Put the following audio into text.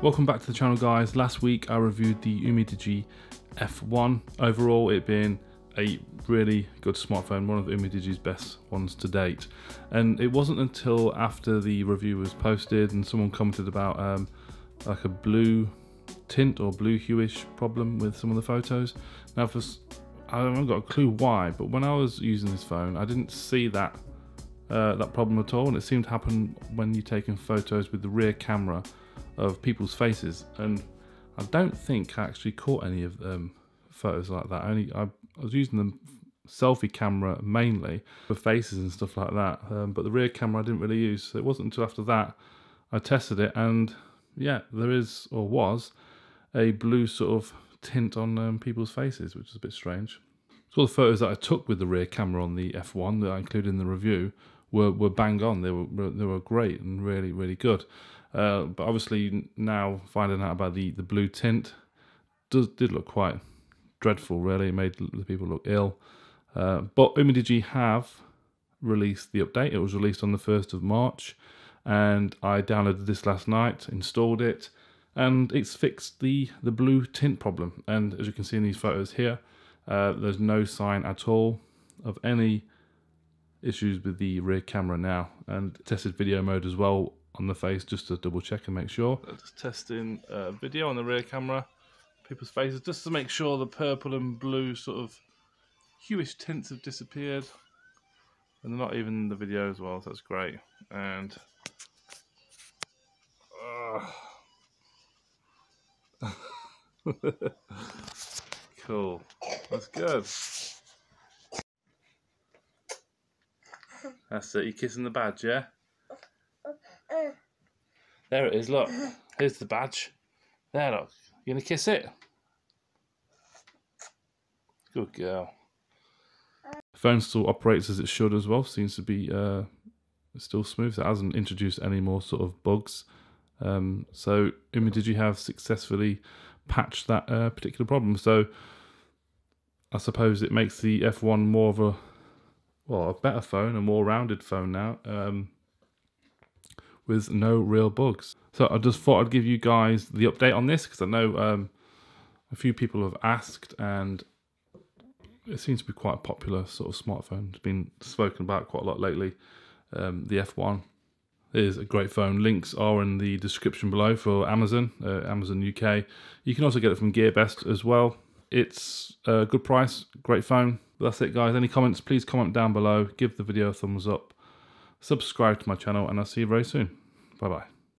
Welcome back to the channel, guys. Last week I reviewed the UMIDIGI F1. Overall, it being a really good smartphone, one of UMIDIGI's best ones to date. And it wasn't until after the review was posted and someone commented about like a blue tint or blue hueish problem with some of the photos. Now, I haven't got a clue why, but when I was using this phone, I didn't see that problem at all, and it seemed to happen when you're taking photos with the rear camera of people's faces. And I don't think I actually caught any of photos like that. I was using the selfie camera mainly for faces and stuff like that, but the rear camera I didn't really use. So it wasn't until after that I tested it, and yeah, there is, or was, a blue sort of tint on people's faces, which is a bit strange. So all the photos that I took with the rear camera on the F1 that I included in the review were bang on. They were great and really good. But obviously now finding out about the blue tint did look quite dreadful, really. It made the people look ill. But UMIDIGI have released the update. It was released on the 1st of March, and I downloaded this last night, installed it, and it's fixed the blue tint problem. And as you can see in these photos here, there's no sign at all of any issues with the rear camera now, and tested video mode as well on the face just to double check and make sure. Just testing video on the rear camera, people's faces, just to make sure the purple and blue sort of hueish tints have disappeared, and they're not even in the video as well, so that's great. And cool, that's good. That's it, you're kissing the badge, yeah? There it is, look. Here's the badge. There, look. You gonna kiss it? Good girl. The phone still operates as it should as well. Seems to be still smooth. It hasn't introduced any more sort of bugs. So UMIDIGI have successfully patched that particular problem. So I suppose it makes the F1 more of a better phone, a more rounded phone now, with no real bugs. So I just thought I'd give you guys the update on this, because I know a few people have asked, and it seems to be quite a popular sort of smartphone. It's been spoken about quite a lot lately. The F1 is a great phone. Links are in the description below for Amazon, Amazon UK. You can also get it from GearBest as well. It's a good price, great phone. That's it, guys. Any comments, please comment down below. Give the video a thumbs up. Subscribe to my channel, and I'll see you very soon. Bye-bye.